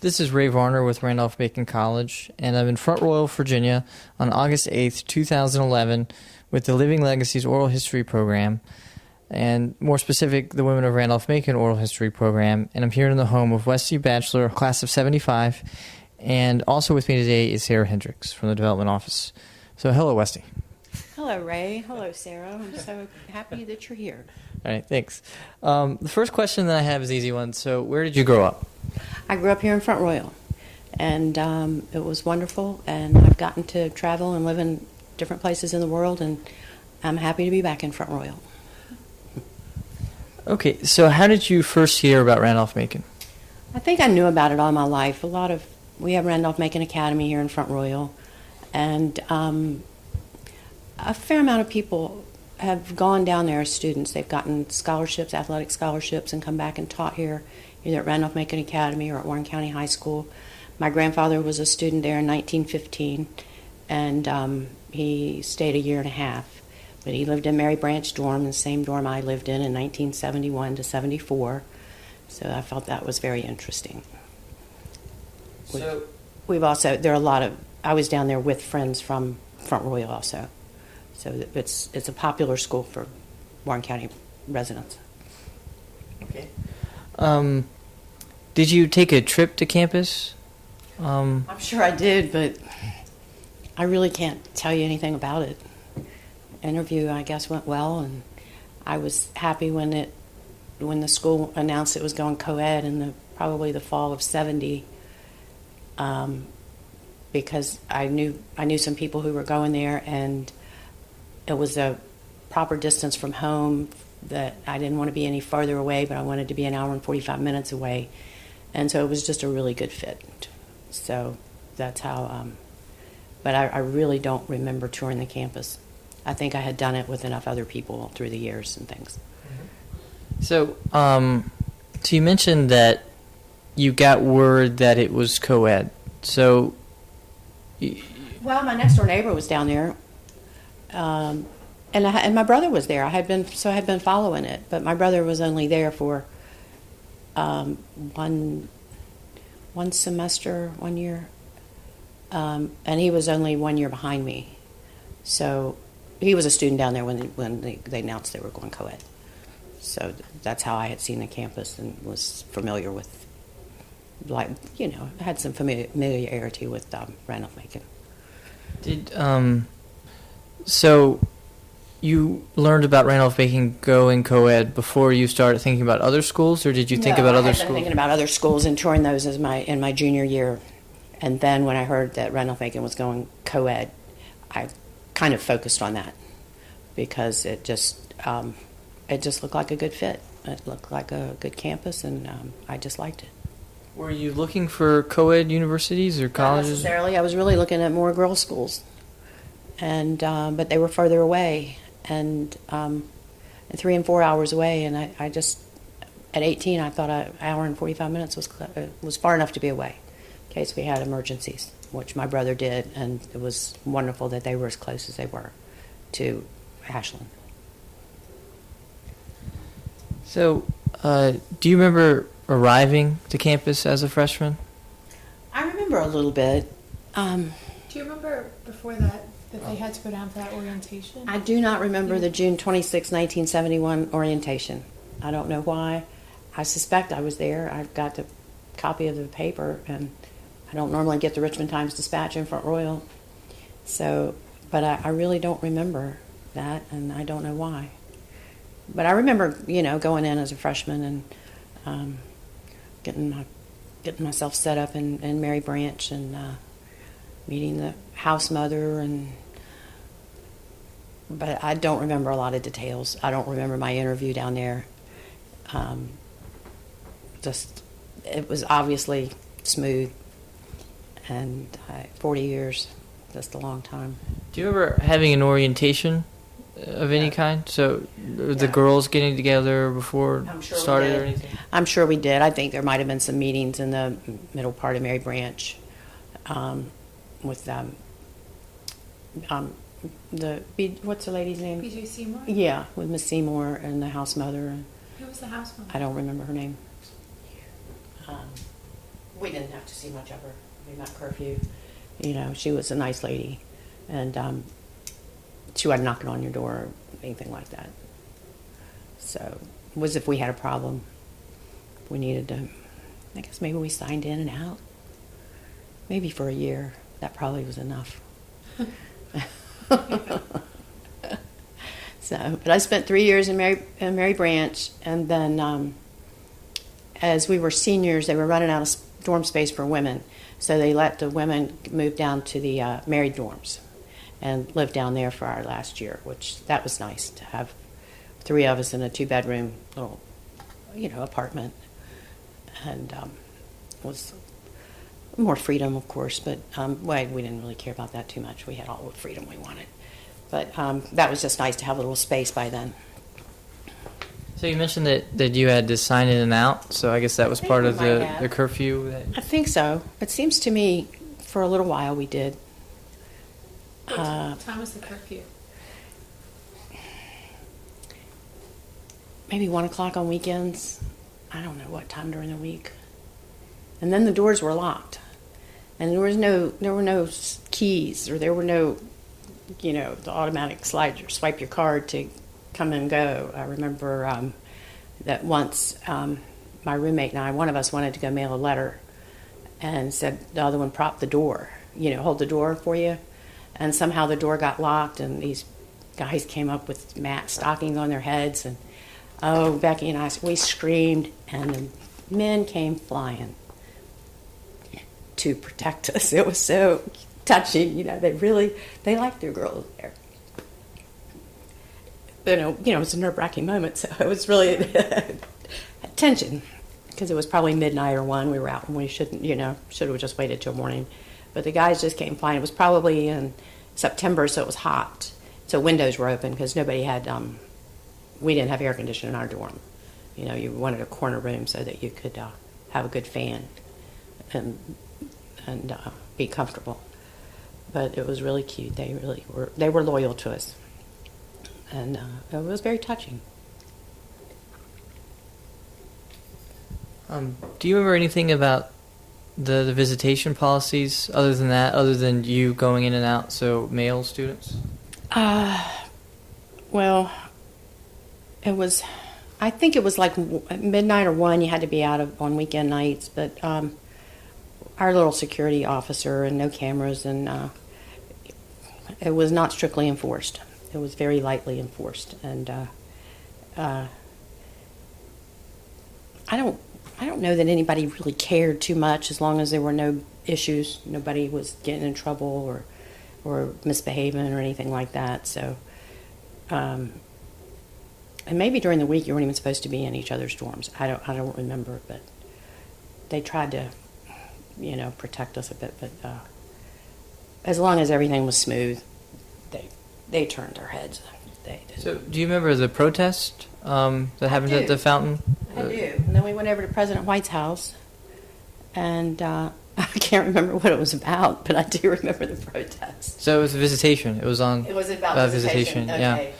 This is Ray Varner with Randolph-Macon College, and I'm in Front Royal, Virginia on August 8th, 2011 with the Living Legacies Oral History Program, and more specific, the Women of Randolph-Macon Oral History Program. And I'm here in the home of Westy Bachelor, class of 75, and also with me today is Sarah Hendricks from the Development Office. So hello, Westy. Hello, Ray. Hello, Sarah. I'm so happy that you're here. All right, thanks. The first question that I have is an easy one. So where did you grow up? I grew up here in Front Royal, and it was wonderful, and I've gotten to travel and live in different places in the world, and I'm happy to be back in Front Royal. Okay, so how did you first hear about Randolph-Macon? I think I knew about it all my life. We have Randolph-Macon Academy here in Front Royal, and a fair amount of people have gone down there as students. They've gotten scholarships, athletic scholarships, and come back and taught here, either at Randolph-Macon Academy or at Warren County High School. My grandfather was a student there in 1915, and he stayed a year and a half. But he lived in Mary Branch dorm, the same dorm I lived in 1971 to 74. So I felt that was very interesting. So I was down there with friends from Front Royal also. So it's a popular school for Warren County residents. Okay. Did you take a trip to campus? I'm sure I did, but I really can't tell you anything about it. Interview, I guess, went well, and I was happy when the school announced it was going co-ed in probably the fall of '70, because I knew some people who were going there, and it was a proper distance from home, that I didn't want to be any farther away, but I wanted to be an hour and 45 minutes away. And so it was just a really good fit. So that's how, but I really don't remember touring the campus. I think I had done it with enough other people through the years and things. So, so you mentioned that you got word that it was co-ed. So, Well, my next door neighbor was down there. And my brother was there. I had been following it, but my brother was only there for one semester, 1 year, and he was only 1 year behind me. So he was a student down there when they announced they were going co-ed. So that's how I had seen the campus and was familiar with, had some familiarity with Randolph-Macon. So you learned about Randolph-Macon going co-ed before you started thinking about other schools, or did you think about other schools? I had been thinking about other schools and touring those in my junior year. And then when I heard that Randolph-Macon was going co-ed, I kind of focused on that because it just looked like a good fit. It looked like a good campus, and I just liked it. Were you looking for co-ed universities or colleges? Not necessarily. I was really looking at more girls' schools. And but they were further away, and 3 and 4 hours away. And I just, at 18, I thought an hour and 45 minutes was far enough to be away, in case we had emergencies, which my brother did, and it was wonderful that they were as close as they were to Ashland. So, do you remember arriving to campus as a freshman? I remember a little bit. Do you remember before that they had to go down for that orientation? I do not remember the June 26, 1971 orientation. I don't know why. I suspect I was there. I got the copy of the paper, and I don't normally get the Richmond Times-Dispatch in Front Royal. So, but I really don't remember that, and I don't know why. But I remember, going in as a freshman and getting myself set up in Mary Branch and meeting the house mother, but I don't remember a lot of details. I don't remember my interview down there. It was obviously smooth, and 40 years, just a long time. Do you remember having an orientation of any kind? So the girls getting together before started or anything? I'm sure we did. I think there might have been some meetings in the middle part of Mary Branch with what's the lady's name? B.J. Seymour? Yeah, with Miss Seymour and the house mother. Who was the house mother? I don't remember her name. we didn't have to see much of her during that curfew. You know, she was a nice lady, and she wasn't knocking on your door or anything like that. So it was if we had a problem, we needed to, I guess maybe we signed in and out. Maybe for a year. That probably was enough. So, but I spent 3 years in Mary Branch, and then as we were seniors, they were running out of dorm space for women, so they let the women move down to the married dorms and live down there for our last year, which that was nice to have 3 of us in a 2-bedroom little, apartment, and was more freedom, of course, but we didn't really care about that too much. We had all the freedom we wanted. But that was just nice to have a little space by then. So you mentioned that you had to sign in and out, so I guess that was part of the curfew? I think so. It seems to me for a little while we did. What time was the curfew? Maybe 1 o'clock on weekends. I don't know what time during the week. And then the doors were locked. And there were no keys, or there were no, the automatic swipe your card to come and go. I remember that once my roommate and I, one of us wanted to go mail a letter, and said the other one propped the door, hold the door for you. And somehow the door got locked, and these guys came up with stockings on their heads, and Becky and I, we screamed, and the men came flying to protect us. It was so touching, they liked their girls there. It was a nerve-wracking moment, so it was really tension, because it was probably midnight or 1. We were out when we should have just waited till morning. But the guys just came flying. It was probably in September, so it was hot. So windows were open because nobody had, we didn't have air conditioning in our dorm. You wanted a corner room so that you could have a good fan and be comfortable. But it was really cute. They were loyal to us. And it was very touching. Do you remember anything about the visitation policies other than you going in and out, so male students? Well, I think it was like midnight or 1, you had to be out on weekend nights, but our little security officer, and no cameras, and it was not strictly enforced. It was very lightly enforced, and I don't know that anybody really cared too much, as long as there were no issues. Nobody was getting in trouble or misbehaving or anything like that. So, and maybe during the week you weren't even supposed to be in each other's dorms. I don't remember, but they tried to, protect us a bit. But as long as everything was smooth, they turned their heads. They did. So, do you remember the protest that happened at the fountain? I do. And then we went over to President White's house, and I can't remember what it was about, but I do remember the protest. So it was a visitation. It was about visitation. Okay. Yeah.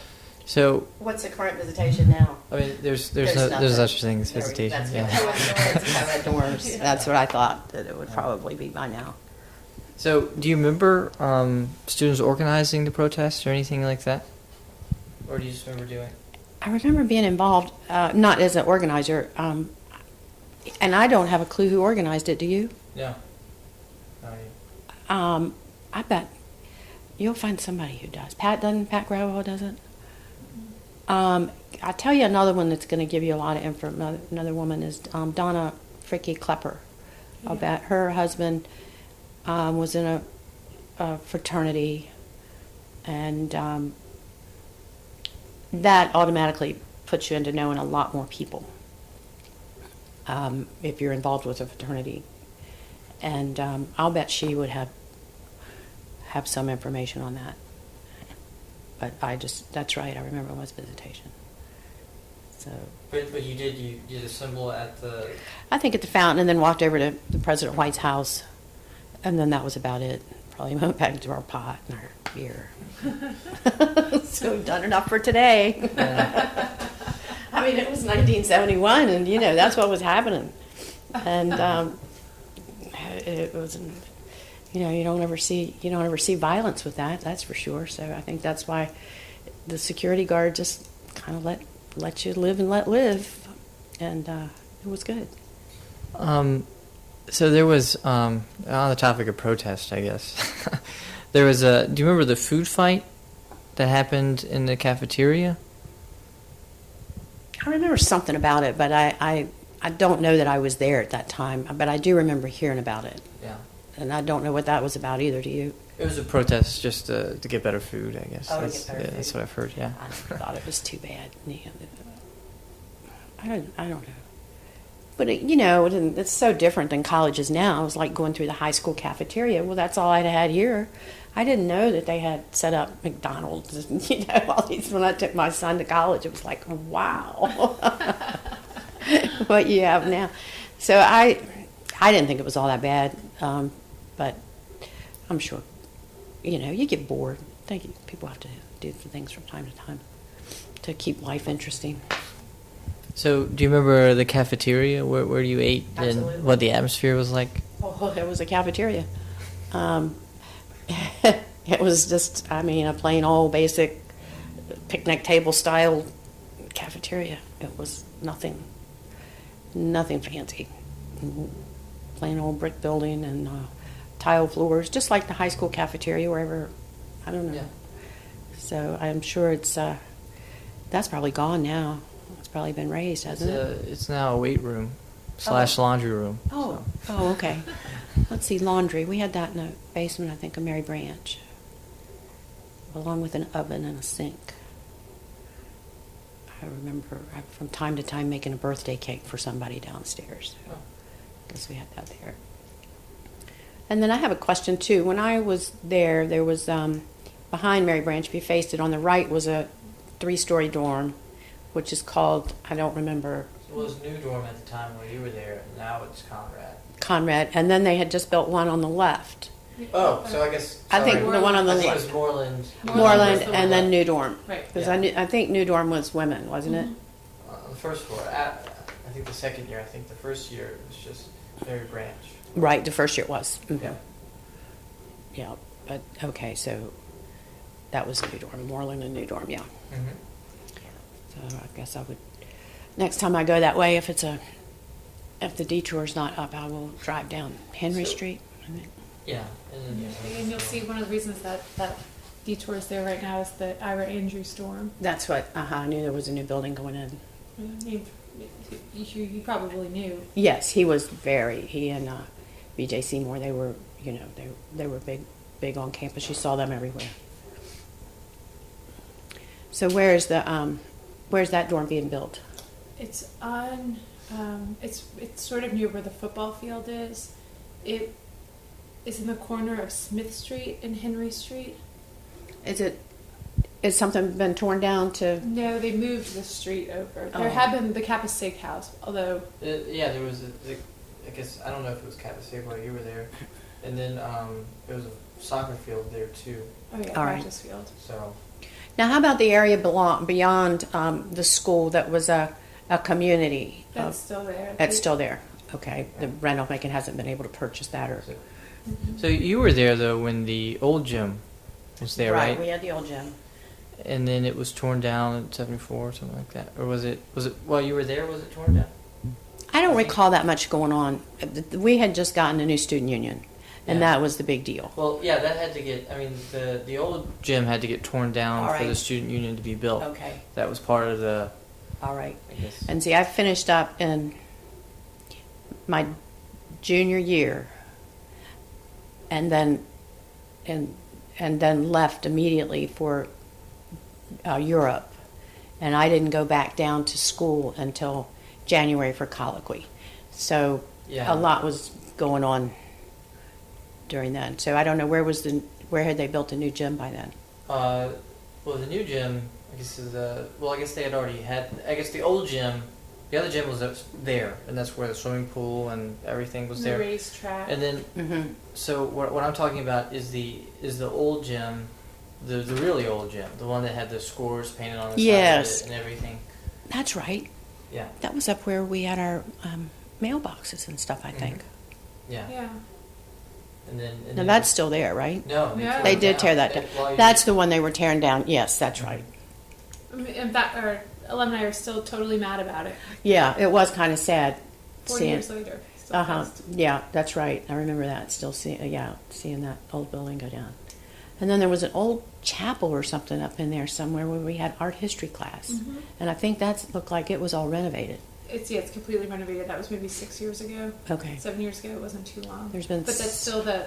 So what's the current visitation now? I mean, there's no such thing as visitation. Dorms. That's what I thought that it would probably be by now. So, do you remember students organizing the protest or anything like that? Or do you just remember doing it? I remember being involved, not as an organizer, and I don't have a clue who organized it. Do you? Yeah. I bet you'll find somebody who does. Pat Gravel does it? I'll tell you another one that's going to give you a lot of info. Another woman is Donna Fricky Klepper. I'll bet her husband was in a fraternity, and that automatically puts you into knowing a lot more people if you're involved with a fraternity. And I'll bet she would have some information on that. But that's right, I remember it was visitation. So. But you did assemble at the... I think at the fountain, and then walked over to the President White's house, and then that was about it. Probably went back to our pot and our beer. So we've done enough for today. Yeah. I mean, it was 1971, and that's what was happening. And it was, you don't ever see violence with that. That's for sure. So I think that's why the security guard just kind of let you live and let live, and it was good. So there was, on the topic of protest, I guess, there was do you remember the food fight that happened in the cafeteria? I remember something about it, but I don't know that I was there at that time, but I do remember hearing about it. Yeah. And I don't know what that was about either, do you? It was a protest just to get better food, I guess. Oh, to get better food. That's what I've heard, yeah. I thought it was too bad. I don't know. But, it's so different than colleges now. It was like going through the high school cafeteria. Well, that's all I had here. I didn't know that they had set up McDonald's, all these. When I took my son to college, it was like, wow, what you have now. So I didn't think it was all that bad, but I'm sure, you get bored. I think people have to do things from time to time to keep life interesting. So do you remember the cafeteria where you ate? Absolutely. And what the atmosphere was like? Oh, there was a cafeteria. It was just, a plain old basic picnic table style cafeteria. It was nothing fancy. Plain old brick building and tile floors, just like the high school cafeteria wherever, I don't know. Yeah. So I'm sure that's probably gone now. It's probably been raised, hasn't it? It's now a weight room / laundry room. Oh, so. oh, okay. Let's see, laundry. We had that in the basement, I think, of Mary Branch, along with an oven and a sink. I remember from time to time making a birthday cake for somebody downstairs. Oh. I guess we had that there. And then I have a question, too. When I was there was, behind Mary Branch, if you faced it, on the right was a 3-story dorm, which is called, I don't remember. It was New Dorm at the time when you were there, and now it's Conrad, and then they had just built one on the left. Oh, so I guess... I think the one on the I think left. it was Moreland, and then New Dorm. Right. Because Yeah. I think New Dorm was women, wasn't it? The first floor. I think the second year. I think the first year it was just Mary Branch. Right, the first year it was. Mm-hmm. Yeah. Yeah, but okay, so that was New Dorm, Moreland and New Dorm, yeah. Mm-hmm. So I guess I would, next time I go that way, if the detour's not up, I will drive down Henry Street. I think. Yeah. And you'll see one of the reasons that detour is there right now is the Ira Andrews dorm. That's what, I knew there was a new building going in. You probably knew. Yes, he and B.J. Seymour, they were, they were big on campus. You saw them everywhere. So where's that dorm being built? It's on. It's sort of near where the football field is. It is in the corner of Smith Street and Henry Street. Is something been torn down to? No, they moved the street over. Oh. There had been the Kappa Steakhouse, although. Yeah, there was I guess, I don't know if it was Kappa Steak while you were there. And then there was a soccer field there too. Oh yeah, All right. practice field. So. Now, how about the area beyond the school that was a community? That's still there. That's still there. Okay. The Randolph-Macon hasn't been able to purchase that, or So you were there though when the old gym was there, right? We had the old gym. And then it was torn down in '74 or something like that, or was it while you were there? Was it torn down? I don't recall that much going on. We had just gotten a new student union, and Yeah. that was the big deal. Well, yeah, that had to get. I mean, the old gym had to get torn down All for the right. student union to be built. Okay. That was part of the. All right. I guess. And see, I finished up in my junior year, and then left immediately for Europe, and I didn't go back down to school until January for colloquy. So Yeah. a lot was going on during that. So I don't know where had they built a new gym by then? Well, the new gym, I guess I guess they had already had. I guess the old gym, the other gym was there, and that's where the swimming pool and everything was The there. racetrack. And then, Mm-hmm. so what I'm talking about is the old gym, the really old gym, the one that had the scores painted on the Yes. side of it and everything. That's right. Yeah. That was up where we had our mailboxes and stuff, I think. Yeah. Yeah. Now then that's still there, right? no, No. They did tear that down. That's the one they were tearing down. Yes, that's right. And our alumni are still totally mad about it. Yeah, it was kind of sad 40 seeing. years later. Still Uh-huh. pissed. Yeah, that's right. I remember that. Still seeing that old building go down. And then there was an old chapel or something up in there somewhere where we had art history class. Mhm. And I think that looked like it was all renovated. It's completely renovated. That was maybe 6 years ago. Okay. 7 years ago. It wasn't too long. There's been But that's still the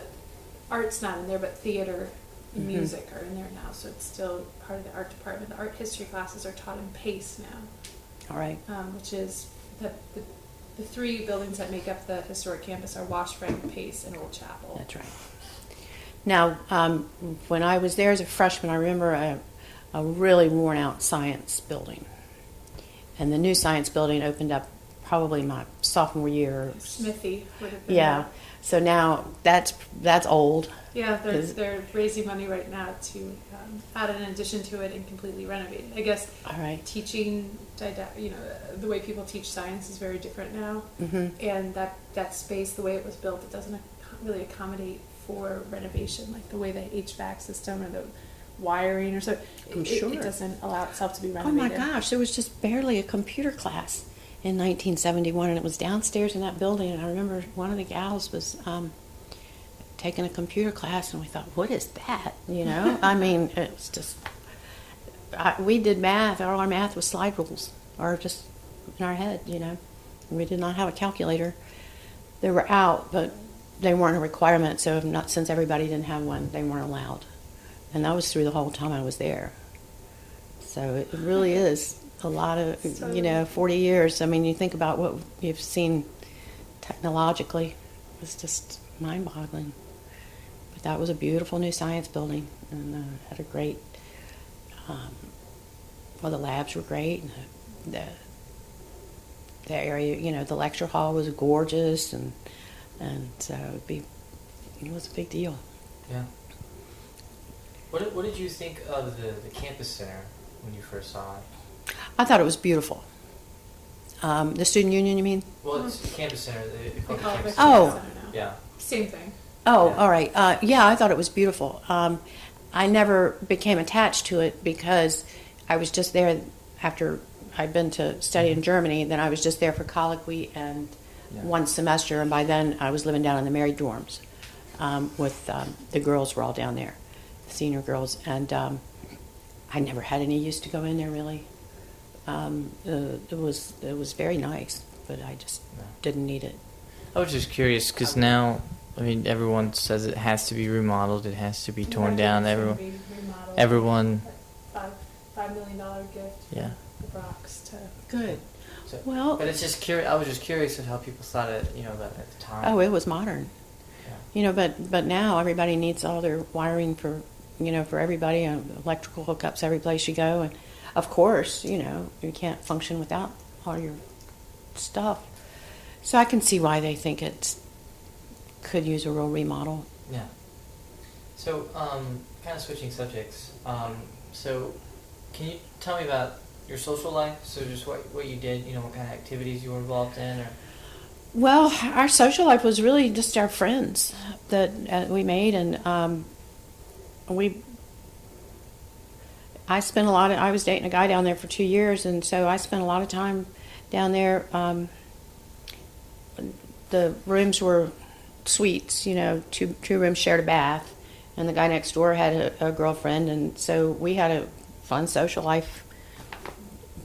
art's not in there, but theater and Mhm. music are in there now. So it's still part of the art department. The art history classes are taught in PACE now, All right. which is the three buildings that make up the historic campus are Washburn, Pace, and Old Chapel. That's right. Now, when I was there as a freshman, I remember a really worn out science building. And the new science building opened up probably my sophomore year. Smithy would have been. Yeah. So now that's old. Yeah, they're raising money right now to add an addition to it and completely renovate it. I guess All right. teaching, the way people teach science is very different now, Mm-hmm. and that space, the way it was built, it doesn't really accommodate for renovation, like the way the HVAC system or the wiring or so. I'm sure. It doesn't allow itself to be Oh my renovated. gosh, there was just barely a computer class in 1971, and it was downstairs in that building. And I remember one of the gals was taking a computer class, and we thought, what is that? I mean, it was just, we did math. All our math was slide rules, or just in our head, We did not have a calculator. They were out, but they weren't a requirement, so since everybody didn't have one, they weren't allowed. And that was through the whole time I was there. So it really is a lot of, 40 years. I mean, you think about what you've seen technologically, it's just mind-boggling. But that was a beautiful new science building, and had a great, the labs were great, and the area, the lecture hall was gorgeous, and so it was a big deal. Yeah. What did you think of the campus center when you first saw it? I thought it was beautiful. The student union, you mean? Well, it's the campus center. They call it They call it campus the center. Oh. Campus Center now. Yeah. Same thing. Oh, Yeah. all right. Yeah, I thought it was beautiful. I never became attached to it because I was just there after I'd been to study in Germany. Then I was just there for colloquy and one semester, and by then I was living down in the married dorms with the girls were all down there, the senior girls, and I never had any use to go in there really. It was very nice, but I just didn't need it. I was just curious because now, I mean, everyone says it has to be remodeled. It has to be torn down. It's gonna be remodeled. Everyone. $5 million gift. Yeah. The Bronx to. Good. So, Well, but it's just curious. I was just curious at how people thought it. About it at the time. oh, it was modern. Yeah. But now everybody needs all their wiring for everybody, electrical hookups every place you go, and of course, you can't function without all your stuff. So I can see why they think it could use a real remodel. Yeah. So, kind of switching subjects. So, can you tell me about your social life? So, just what you did. What kind of activities you were involved in, or. Well, our social life was really just our friends that we made, and I spent I was dating a guy down there for 2 years, and so I spent a lot of time down there. The rooms were suites, two rooms shared a bath, and the guy next door had a girlfriend, and so we had a fun social life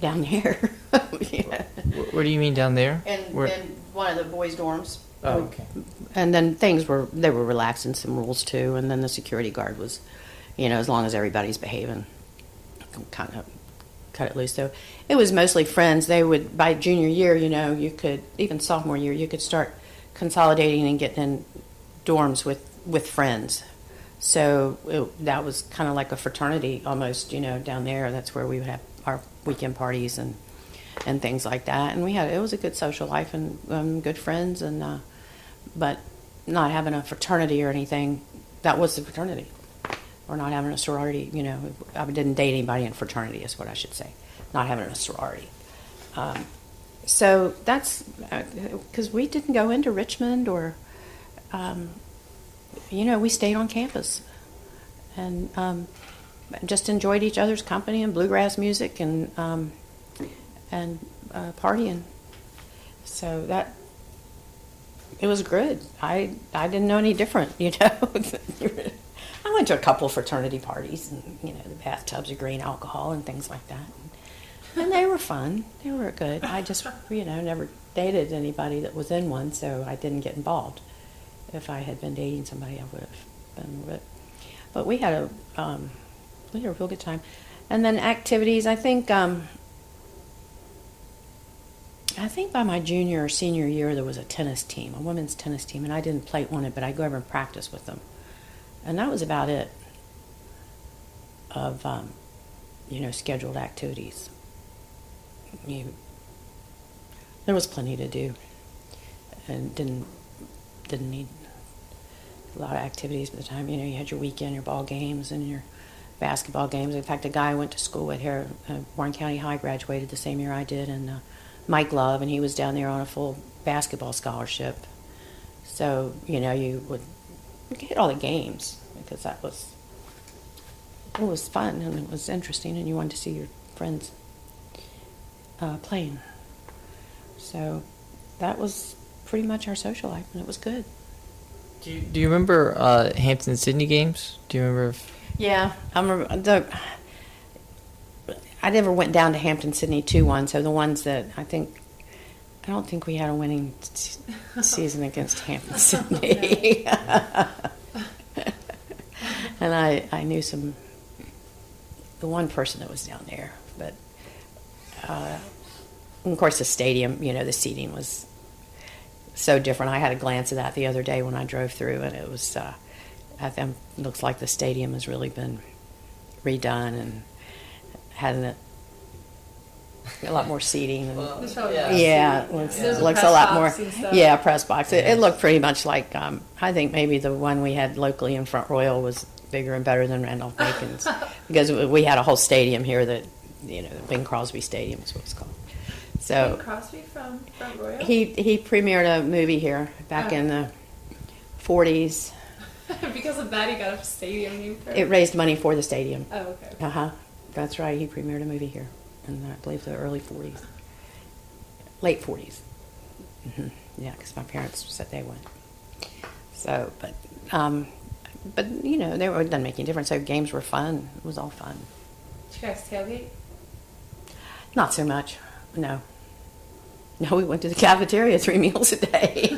down there. Yeah. Where do you mean down there? In one of the boys' dorms. Oh, okay. And then they were relaxing some rules too, and then the security guard was, as long as everybody's behaving, kind of cut it loose. So it was mostly friends. They would, by junior year, you could, even sophomore year, you could start consolidating and getting in dorms with friends. So that was kind of like a fraternity almost, down there. That's where we would have our weekend parties and things like that. And it was a good social life and good friends, and but not having a fraternity or anything. That was the fraternity. Or not having a sorority, I didn't date anybody in fraternity is what I should say. Not having a sorority. So that's, because we didn't go into Richmond or we stayed on campus and just enjoyed each other's company and bluegrass music and partying. So that it was good. I didn't know any different, I went to a couple of fraternity parties, and the bathtubs of green alcohol and things like that, and they were fun. They were good. I just never dated anybody that was in one, so I didn't get involved. If I had been dating somebody, I would have been. But we had a real good time. And then activities. I think by my junior or senior year there was a tennis team, a women's tennis team, and I didn't play on it, but I'd go over and practice with them. And that was about it of scheduled activities. There was plenty to do, and didn't need a lot of activities at the time. You had your weekend, your ball games, and your basketball games. In fact, a guy I went to school with here, Warren County High, graduated the same year I did, and Mike Love, and he was down there on a full basketball scholarship. So, you would get all the games because it was fun and it was interesting, and you wanted to see your friends playing. So that was pretty much our social life, and it was good. Do you remember Hampton-Sydney games? Do you remember? Yeah, I remember. I never went down to Hampton-Sydney 2-1, so the ones that I don't think we had a winning season against Hampton-Sydney. And I knew the one person that was down there, but of course the stadium, the seating was so different. I had a glance at that the other day when I drove through, and it was, I think it looks like the stadium has really been redone and had a lot more seating. And, it looks a lot more. Yeah, press box. It looked pretty much like, I think maybe the one we had locally in Front Royal was bigger and better than Randolph-Macon's because we had a whole stadium here that, the Bing Crosby Stadium is what it's called. So Bing Crosby from Front Royal? He premiered a movie here back in the 40s. Because of that, he got a stadium named for it? It raised money for the stadium. Oh, okay. Uh-huh. That's right. He premiered a movie here in, I believe, the early 40s. Late 40s. Mm-hmm. Yeah, because my parents said they went. So, but they were done making a difference. So games were fun. It was all fun. Did you guys tailgate? Not so much. No. No, we went to the cafeteria 3 meals a day.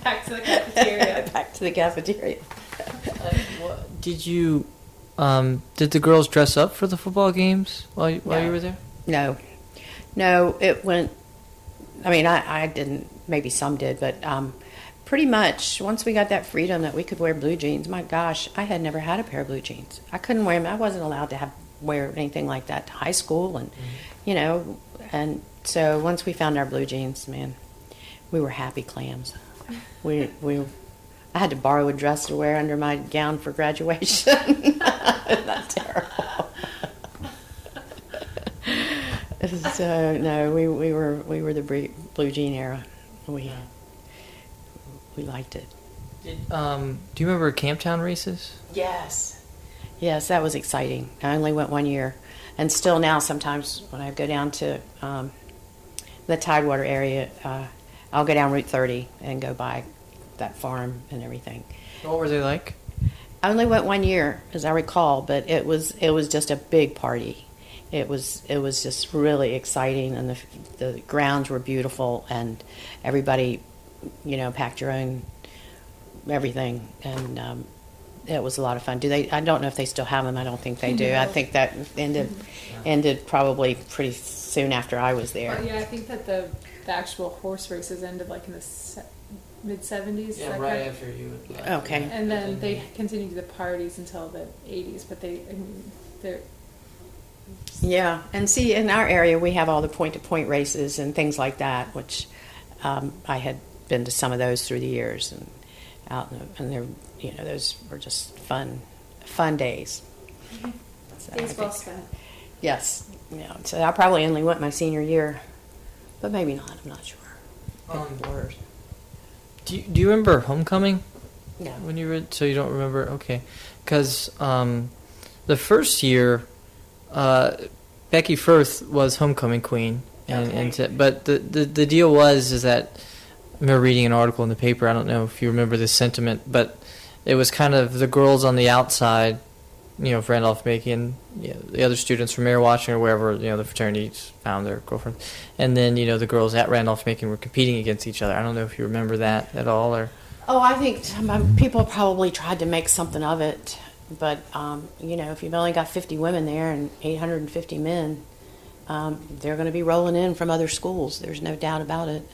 Back to the cafeteria. Back to the cafeteria. Did you? Did the girls dress up for the football games while you were there? No. It went. I mean, I didn't. Maybe some did, but pretty much once we got that freedom that we could wear blue jeans. My gosh, I had never had a pair of blue jeans. I couldn't wear them. I wasn't allowed to wear anything like that to high school, and and so once we found our blue jeans, man, we were happy clams. I had to borrow a dress to wear under my gown for graduation. Isn't that terrible? So no, we were the blue jean era. We liked it. Do you remember Camptown races? Yes, that was exciting. I only went 1 year, and still now sometimes when I go down to the Tidewater area, I'll go down Route 30 and go by that farm and everything. What were they like? I only went 1 year, as I recall, but it was just a big party. It was just really exciting, and the grounds were beautiful, and everybody, packed your own everything, and it was a lot of fun. I don't know if they still have them. I don't think they do. No. I think that ended probably pretty soon after I was there. Well, yeah, I think that the actual horse races ended like in the mid-70s. Yeah, right after you. Okay. And then they continued the parties until the 80s, but they're. Yeah, and see, in our area we have all the point-to-point races and things like that, which I had been to some of those through the years, and they're those were just fun days. Mm-hmm. So days well spent. Yes, so I probably only went my senior year, but maybe not. I'm not sure. Do you remember homecoming? No. when you were, so you don't remember? Okay. Because the first year, Becky Firth was homecoming queen. But the deal is that I remember reading an article in the paper. I don't know if you remember this sentiment, but it was kind of the girls on the outside, of Randolph-Macon, the other students from Mayor Washington or wherever, the fraternities found their girlfriends. And then, the girls at Randolph-Macon were competing against each other. I don't know if you remember that at all, or... Oh, I think people probably tried to make something of it. But, if you've only got 50 women there and 850 men, they're going to be rolling in from other schools. There's no doubt about it.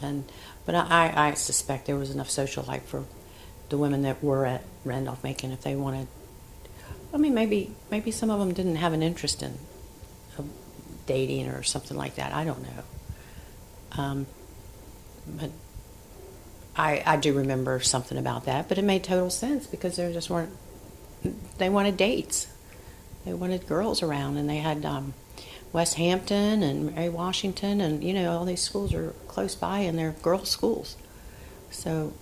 But I suspect there was enough social life for the women that were at Randolph-Macon if they wanted. I mean, maybe some of them didn't have an interest in dating or something like that. I don't know. But I do remember something about that. But it made total sense because there just weren't. They wanted dates. They wanted girls around, and they had West Hampton and Mary Washington, and all these schools are close by, and they're girls' schools. So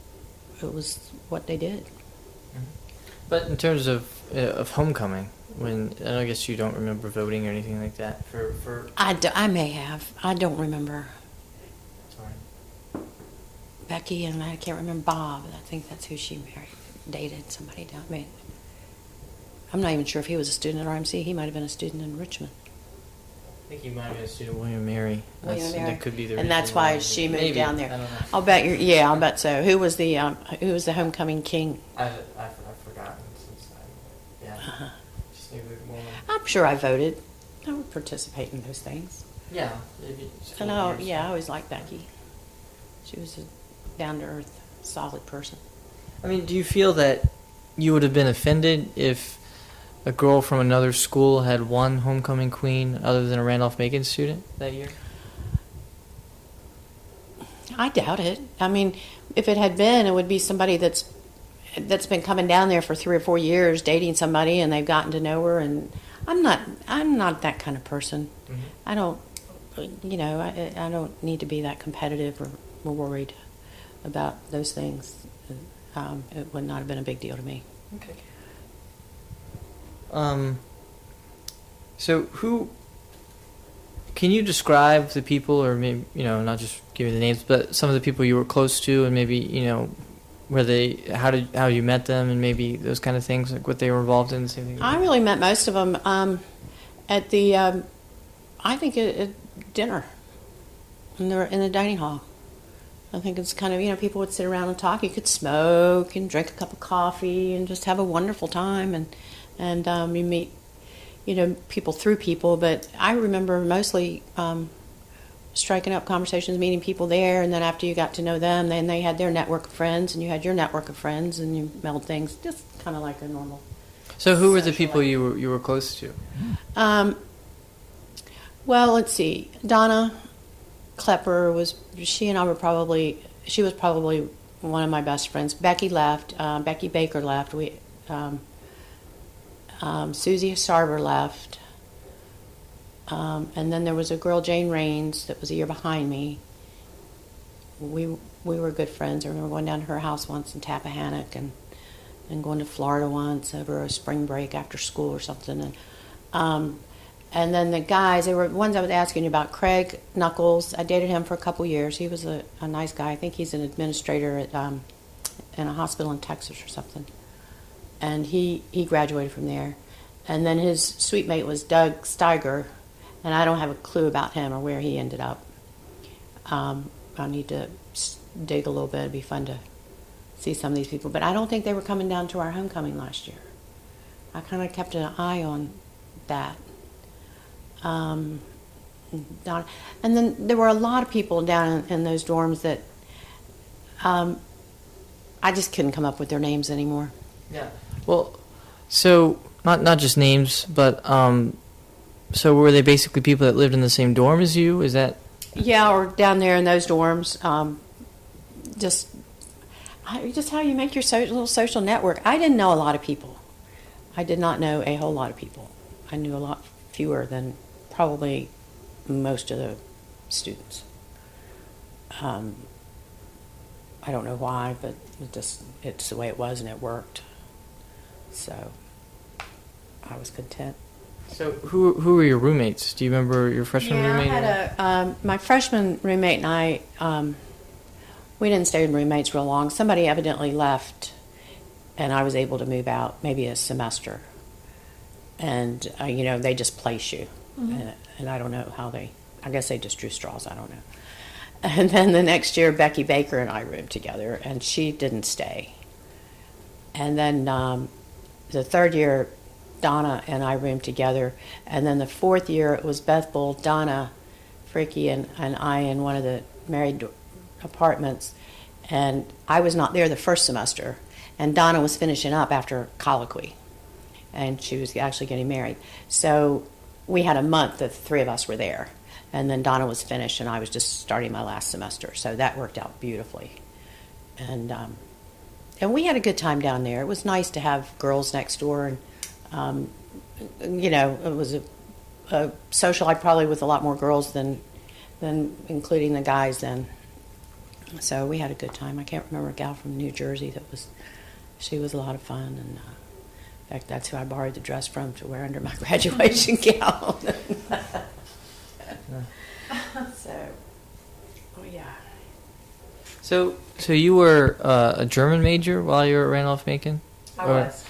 it was what they did. But in terms of homecoming, I guess you don't remember voting or anything like that for. I may have. I don't remember. Sorry. Becky and I can't remember Bob. I think that's who she dated. Somebody down. I'm not even sure if he was a student at RMC. He might have been a student in Richmond. I think he might have been a student at William Mary. That could be the reason. And that's why she moved down there. I don't know. I'll bet you. Yeah, I'll bet so. Who was the homecoming king? I've forgotten since just knew the woman. I'm sure I voted. I would participate in those things. Yeah. And I always liked Becky. She was a down-to-earth, solid person. I mean, do you feel that you would have been offended if a girl from another school had won homecoming queen other than a Randolph-Macon student that year? I doubt it. I mean, if it had been, it would be somebody that's been coming down there for 3 or 4 years, dating somebody, and they've gotten to know her. And I'm not that kind of person. Mm-hmm. I don't, I don't need to be that competitive or worried about those things. It would not have been a big deal to me. Okay. So who can you describe the people, or maybe not just give me the names, but some of the people you were close to, and maybe how you met them, and maybe those kind of things, like what they were involved in, the same thing. I really met most of them at the I think at dinner in the dining hall. I think it's kind of, people would sit around and talk. You could smoke and drink a cup of coffee and just have a wonderful time, and you meet, people through people. But I remember mostly striking up conversations, meeting people there, and then after you got to know them, then they had their network of friends, and you had your network of friends, and you meld things just kind of like a normal. So who were the people you were close to? Well, let's see. Donna Klepper she was probably one of my best friends. Becky left. Becky Baker left. Susie Sarver left. And then there was a girl, Jane Raines, that was a year behind me. We were good friends. I remember going down to her house once in Tappahannock and going to Florida once over a spring break after school or something. And then the guys, they were ones I was asking you about. Craig Knuckles, I dated him for a couple years. He was a nice guy. I think he's an administrator at in a hospital in Texas or something. And he graduated from there. And then his suite mate was Doug Steiger, and I don't have a clue about him or where he ended up. I need to dig a little bit. It'd be fun to see some of these people. But I don't think they were coming down to our homecoming last year. I kind of kept an eye on that. And then there were a lot of people down in those dorms that I just couldn't come up with their names anymore. Yeah. Well, so not just names, but so were they basically people that lived in the same dorm as you? Is that? Yeah, or down there in those dorms. Just how you make your little social network. I didn't know a lot of people. I did not know a whole lot of people. I knew a lot fewer than probably most of the students. I don't know why, but it's the way it was, and it worked. So I was content. So who were your roommates? Do you remember your freshman roommate? I had my freshman roommate and I, we didn't stay with roommates real long. Somebody evidently left, and I was able to move out maybe a semester. And, they just place you. Mm-hmm. And I don't know how I guess they just drew straws, I don't know. And then the next year, Becky Baker and I roomed together, and she didn't stay. And then the third year, Donna and I roomed together. And then the fourth year, it was Beth Bull, Donna, Fricky, and I in one of the married apartments. And I was not there the first semester. And Donna was finishing up after colloquy. And she was actually getting married. So we had a month that the three of us were there. And then Donna was finished, and I was just starting my last semester. So that worked out beautifully. And we had a good time down there. It was nice to have girls next door. And, it was a social, I'd probably with a lot more girls than including the guys then. So we had a good time. I can't remember a gal from New Jersey she was a lot of fun. And in fact, that's who I borrowed the dress from to wear under my graduation gown. Yeah. So you were a German major while you were at Randolph-Macon? I was.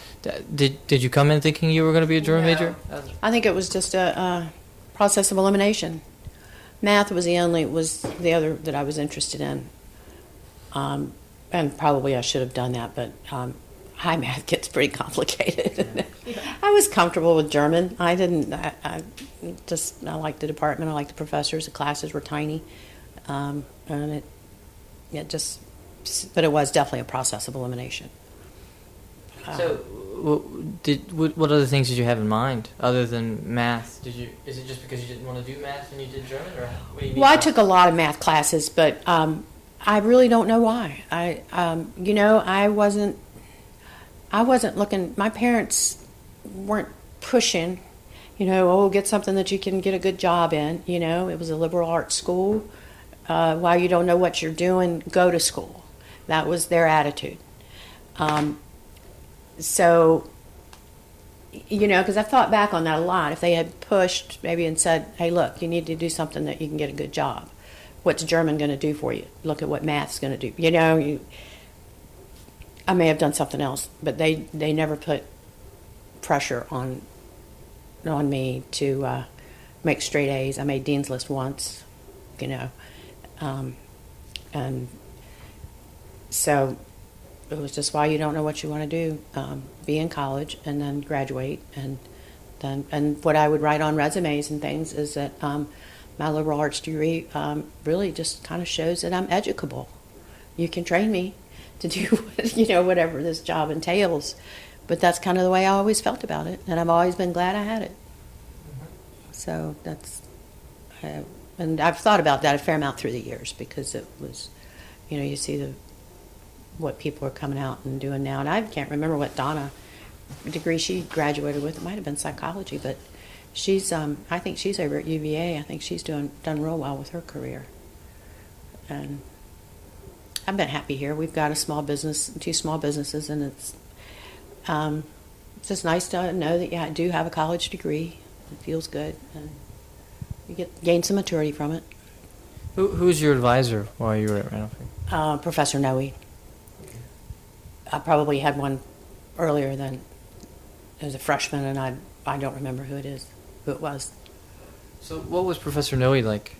Did you come in thinking you were going to be a German major? I think it was just a process of elimination. Math was the other that I was interested in. And probably I should have done that, but high math gets pretty complicated. I was comfortable with German. I liked the department. I liked the professors. The classes were tiny. And but it was definitely a process of elimination. So, what other things did you have in mind other than math? Is it just because you didn't want to do math and you did German, or what do you mean? Well, I took a lot of math classes, but I really don't know why. I wasn't looking. My parents weren't pushing. Get something that you can get a good job in. It was a liberal arts school. While you don't know what you're doing, go to school. That was their attitude. So, because I've thought back on that a lot. If they had pushed maybe and said, hey, look, you need to do something that you can get a good job. What's German going to do for you? Look at what math's going to do. I may have done something else, but they never put pressure on me to make straight A's. I made Dean's List once, and so it was just why you don't know what you want to do. Be in college and then graduate, and what I would write on resumes and things is that my liberal arts degree really just kind of shows that I'm educable. You can train me to do whatever this job entails, but that's kind of the way I always felt about it, and I've always been glad I had it. So that's. And I've thought about that a fair amount through the years because it was, you see what people are coming out and doing now. And I can't remember what Donna degree she graduated with. It might have been psychology, but she's I think she's over at UVA. I think she's done real well with her career. And I've been happy here. We've got two small businesses, and it's just nice to know that I do have a college degree. It feels good. And you gain some maturity from it. Who was your advisor while you were at Randolph? Professor Noe. Okay. I probably had one earlier than as a freshman, and I don't remember who it was. So what was Professor Noe like?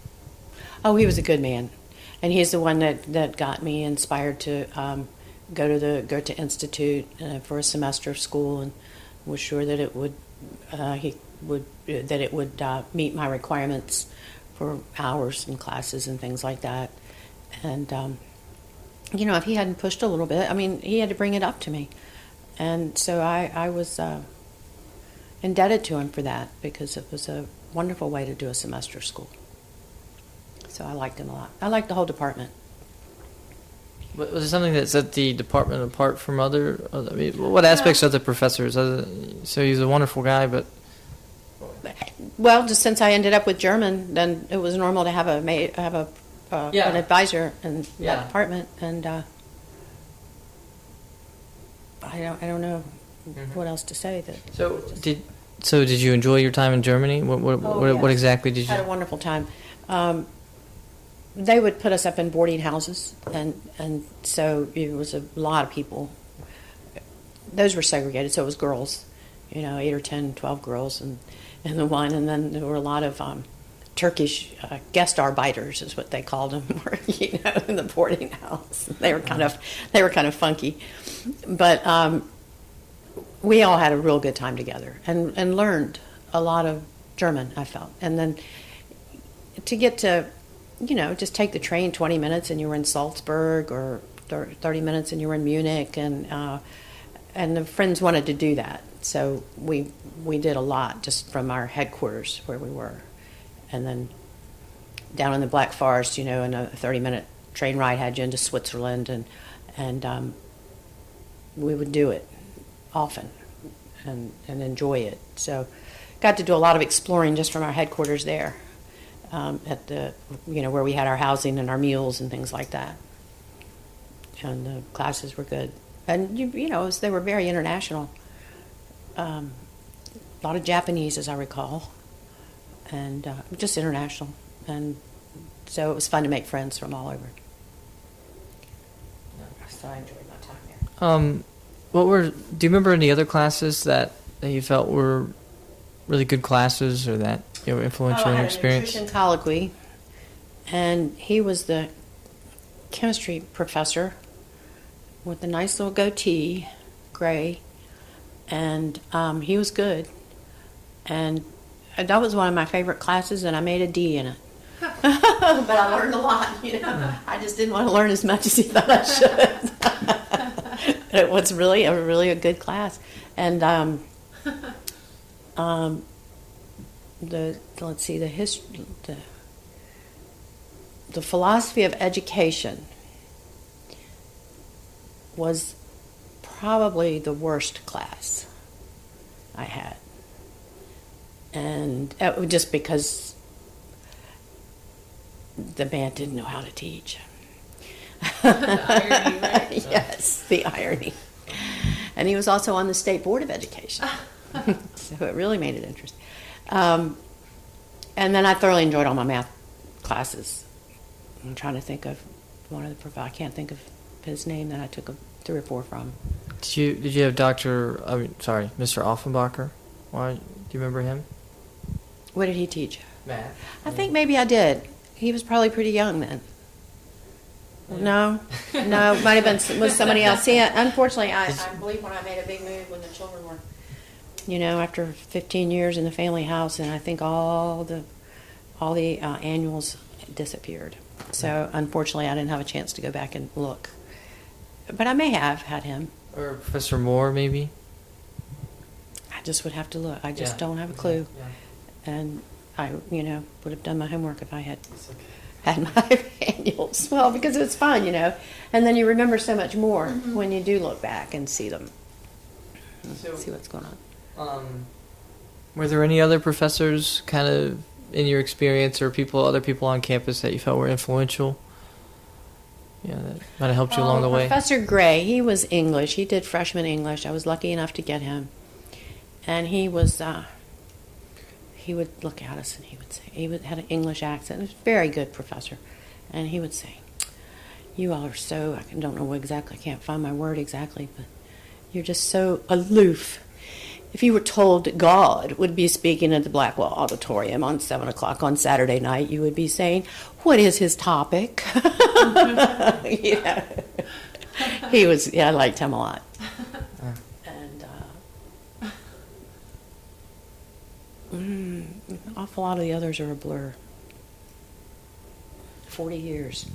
Oh, he was a good man, and he's the one that got me inspired to go to the Goethe Institute for a semester of school, and was sure that it would meet my requirements for hours and classes and things like that. And if he hadn't pushed a little bit, he had to bring it up to me, and so I was indebted to him for that because it was a wonderful way to do a semester of school. So I liked him a lot. I liked the whole department. Was it something that set the department apart from other what aspects of the professors? So he's a wonderful guy, but... Well, just since I ended up with German, then it was normal to have an advisor in that department, and I don't know what else to say. That Did you enjoy your time in Germany? What yes. exactly did you? Had a wonderful time. They would put us up in boarding houses, and so it was a lot of people. Those were segregated, so it was girls, 8 or 10, 12 girls, and the one, and then there were a lot of Turkish guest arbeiters, is what they called them, in the boarding house. They were kind of funky, but we all had a real good time together, and learned a lot of German. I felt, and then to get to, just take the train 20 minutes and you were in Salzburg, or 30 minutes and you were in Munich, and the friends wanted to do that. So we did a lot just from our headquarters where we were. And then down in the Black Forest, and a 30-minute train ride had you into Switzerland, and we would do it often and enjoy it. So got to do a lot of exploring just from our headquarters there. At the, where we had our housing and our meals and things like that. And the classes were good. And, they were very international. A lot of Japanese, as I recall. And just international. And so it was fun to make friends from all over. So I enjoyed my time there. Do you remember any other classes that you felt were really good classes, or that were influential in your experience? I had a nutrition colloquy, and he was the chemistry professor with a nice little goatee, gray, and he was good. And that was one of my favorite classes, and I made a D in it. But I learned a lot, I just didn't want to learn as much as he thought I should. It was really a good class. And the philosophy of education was probably the worst class I had, and just because the man didn't know how to teach. The irony, right? Yes, the irony. And he was also on the State Board of Education. So it really made it interesting. And then I thoroughly enjoyed all my math classes. I'm trying to think of one of the professors. I can't think of his name that I took 3 or 4 from. Did you have Mr. Offenbacher? Do you remember him? What did he teach? Math. I think maybe I did. He was probably pretty young then. No, it might have been was somebody else. See, unfortunately, I believe when I made a big move when the children were, after 15 years in the family house, and I think all the annuals disappeared. So unfortunately, I didn't have a chance to go back and look. But I may have had him. Or Professor Moore, maybe? I just would have to look. I just don't have a clue. Yeah. And I, would have done my homework if I had had my annuals. Well, because it's fun, and then you remember so much more when you do look back and see them, see what's going on. Were there any other professors, kind of in your experience, or other people on campus that you felt were influential? Yeah, that might have helped you along the way. Professor Gray, he was English. He did freshman English. I was lucky enough to get him, and he was. He would look at us and he would say, had an English accent. He was a very good professor. And he would say, "You all are so," I don't know exactly, I can't find my word exactly, but you're just so aloof. If you were told that God would be speaking at the Blackwell Auditorium on 7 o'clock on Saturday night, you would be saying, "What is his topic?" He was, I liked him a lot. And an awful lot of the others are a blur. 40 years.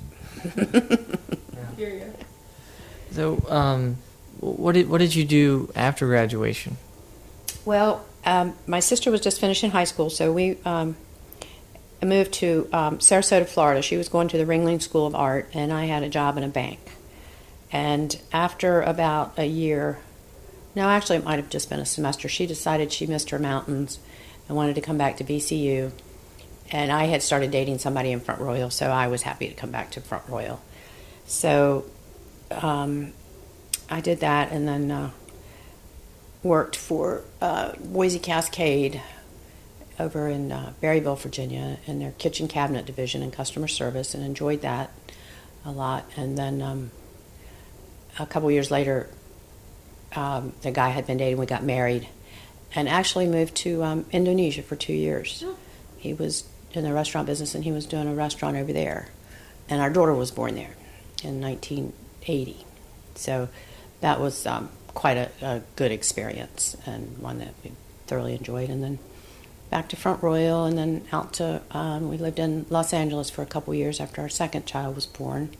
Yeah. So, what did you do after graduation? Well, my sister was just finishing high school, so we moved to Sarasota, Florida. She was going to the Ringling School of Art, and I had a job in a bank. And after about a year, no, actually it might have just been a semester, she decided she missed her mountains and wanted to come back to VCU. And I had started dating somebody in Front Royal, so I was happy to come back to Front Royal. So I did that, and then worked for Boise Cascade over in Berryville, Virginia, in their kitchen cabinet division and customer service, and enjoyed that a lot. And then a couple years later, the guy I had been dating, we got married, and actually moved to Indonesia for 2 years. Oh. He was in the restaurant business, and he was doing a restaurant over there. And our daughter was born there in 1980. So that was quite a good experience, and one that we thoroughly enjoyed. And then back to Front Royal, and then out to, we lived in Los Angeles for a couple years after our second child was born.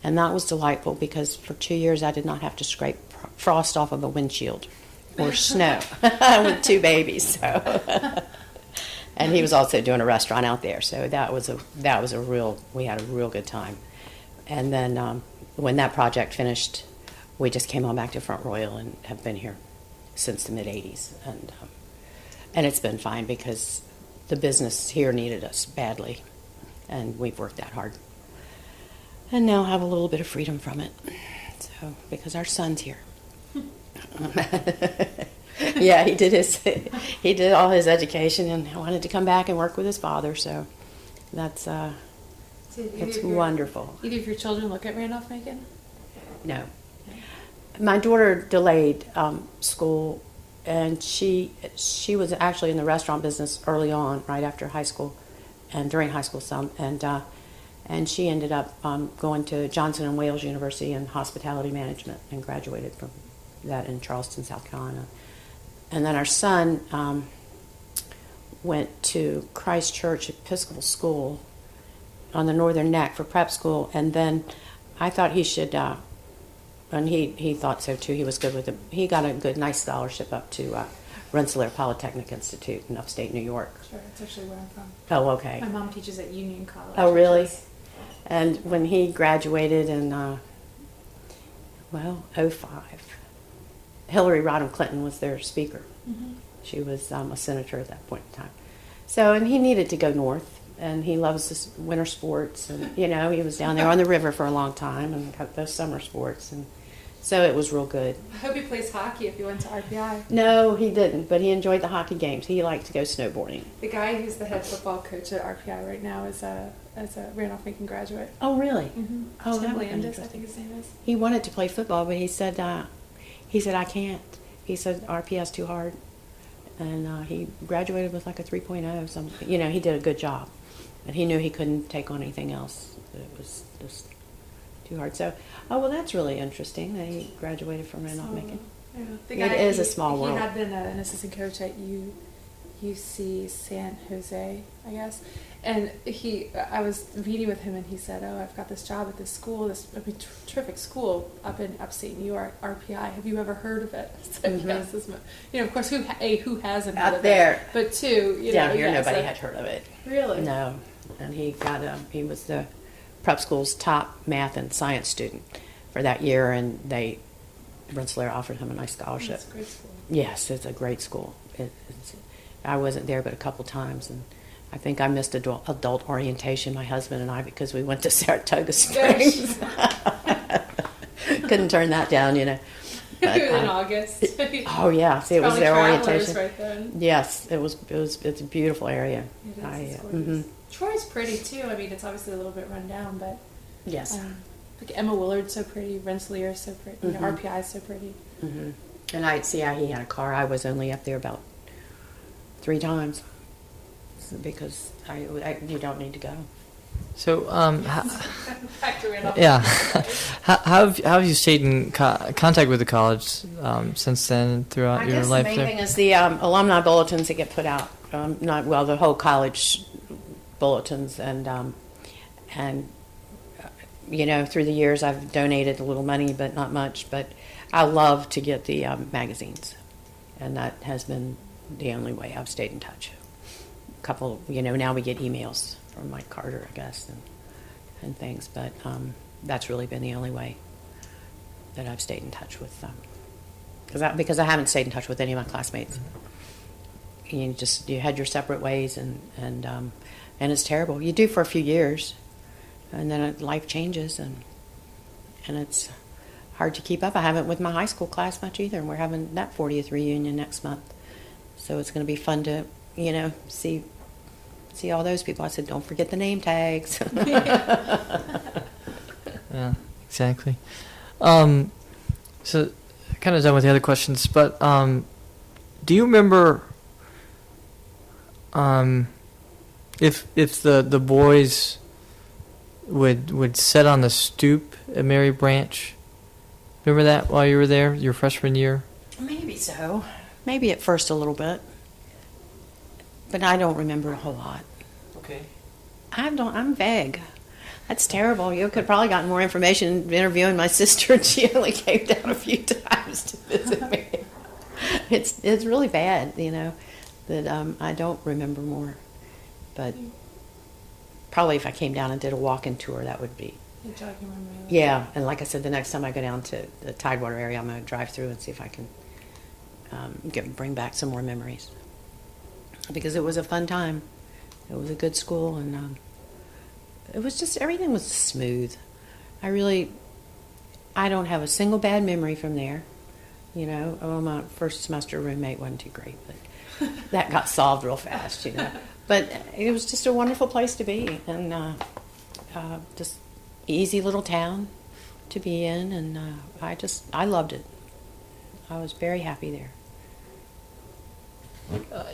And that was delightful because for 2 years I did not have to scrape frost off of a windshield or snow with 2 babies. So. And he was also doing a restaurant out there, so we had a real good time. And then when that project finished, we just came on back to Front Royal and have been here since the mid-'80s. And it's been fine because the business here needed us badly, and we've worked that hard. And now have a little bit of freedom from it, so because our son's here. Yeah, he did all his education and wanted to come back and work with his father, so that's it's wonderful. Either of your children look at Randolph-Macon? No. My daughter delayed school, and she was actually in the restaurant business early on, right after high school, and during high school some, and she ended up going to Johnson and Wales University in hospitality management and graduated from that in Charleston, South Carolina. And then our son went to Christ Church Episcopal School on the Northern Neck for prep school, and then I thought he should, and he thought so too. He was good with it. He got a nice scholarship up to Rensselaer Polytechnic Institute in upstate New York. Sure, that's actually where I'm from. Oh, okay. My mom teaches at Union College. Oh, really? And when he graduated in, 05, Hillary Rodham Clinton was their speaker. Mm-hmm. She was a senator at that point in time. So, and he needed to go north, and he loves this winter sports, and he was down there on the river for a long time, and got those summer sports, and so it was real good. I hope he plays hockey if he went to RPI. No, he didn't, but he enjoyed the hockey games. He liked to go snowboarding. The guy who's the head football coach at RPI right now is a Randolph-Macon graduate. Oh, really? Mm-hmm. Oh, Tim that would be Landis, I interesting. think his name is. He wanted to play football, but he said I can't. He said RPS too hard, and he graduated with like a 3.0 something. He did a good job, but he knew he couldn't take on anything else. It was just too hard. So, that's really interesting that he graduated from Randolph-Macon. Yeah. The It is a small world. He had been an assistant coach at UC San Jose, I guess. And I was meeting with him, and he said, "Oh, I've got this job at this school, terrific school up in upstate New York, RPI. Have you ever heard of it?" So, Mm-hmm. yes, of course, who hasn't heard Out of there. it? But two, Down here, nobody had heard of it. Really? No, and he was the prep school's top math and science student for that year, and Rensselaer offered him a nice scholarship. That's a great school. Yes, it's a great school. I wasn't there but a couple times, and I think I missed adult orientation, my husband and I, because we went to Saratoga Springs. Couldn't turn that down, But, in August. Oh yeah, see, it was their orientation. Right then. Yes, it's a beautiful area. It is. It's gorgeous. Mhm. Troy's pretty too. I mean, it's obviously a little bit run down, but Yes. like Emma Willard's so pretty, Rensselaer's so pretty, Mhm. RPI's so pretty. Mm-hmm. And I see how he had a car. I was only up there about 3 times because you don't need to go. So, Back to Randolph. yeah, how have you stayed in contact with the college since then throughout your life I guess the main there? thing is the alumni bulletins that get put out. The whole college bulletins, and through the years I've donated a little money, but not much. But I love to get the magazines, and that has been the only way I've stayed in touch. A couple, now we get emails from Mike Carter, I guess, and things, but that's really been the only way that I've stayed in touch with them. Because I haven't stayed in touch with any of my classmates. You had your separate ways, and it's terrible. You do for a few years, and then life changes, and it's hard to keep up. I haven't with my high school class much either, and we're having that 40th reunion next month. So it's going to be fun to, see all those people. I said, don't forget the name tags. Yeah, exactly. So, kind of done with the other questions, but do you remember if the boys would sit on the stoop at Mary Branch? Remember that while you were there, your freshman year? Maybe so. Maybe at first a little bit, but I don't remember a whole lot. Okay. I'm vague. That's terrible. You could probably gotten more information interviewing my sister, and she only came down a few times to visit me. It's really bad, that I don't remember more. But probably if I came down and did a walk-in tour, that would be. You're jogging my memory. Yeah, and like I said, the next time I go down to the Tidewater area, I'm going to drive through and see if I can bring back some more memories. Because it was a fun time. It was a good school, and it was just, everything was smooth. I don't have a single bad memory from there. My first semester roommate wasn't too great, but that got solved real fast, But it was just a wonderful place to be, and just easy little town to be in, and I loved it. I was very happy there.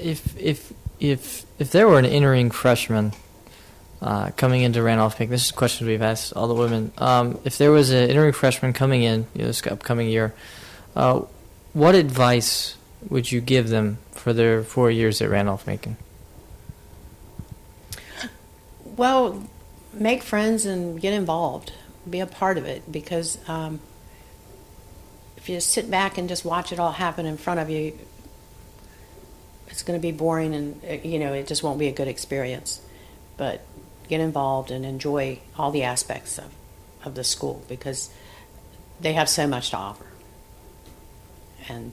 If there were an entering freshman coming into Randolph-Macon, this is a question we've asked all the women. If there was an entering freshman coming in this upcoming year, what advice would you give them for their 4 years at Randolph-Macon? Well, make friends and get involved. Be a part of it, because if you sit back and just watch it all happen in front of you, it's going to be boring, and it just won't be a good experience. But get involved and enjoy all the aspects of the school, because they have so much to offer. And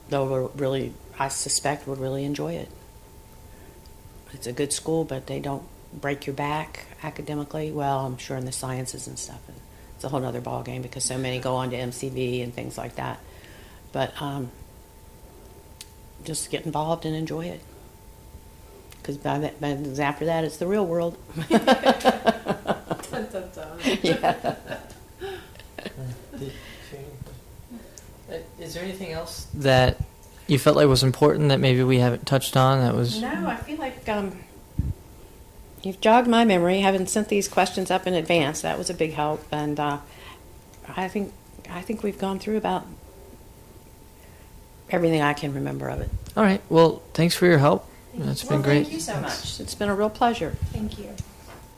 they'll really, I suspect, would really enjoy it. It's a good school, but they don't break your back academically. Well, I'm sure in the sciences and stuff, it's a whole other ballgame, because so many go on to MCV and things like that. But just get involved and enjoy it, because after that, it's the real world. Dun, dun, dun. Yeah. Is there anything else that you felt like was important that maybe we haven't touched on? That was No, I feel like you've jogged my memory. Having sent these questions up in advance, that was a big help, and I think we've gone through about everything I can remember of it. all right. Well, thanks for your help. That's been great. Thank you so much. It's been a real pleasure. Thank you.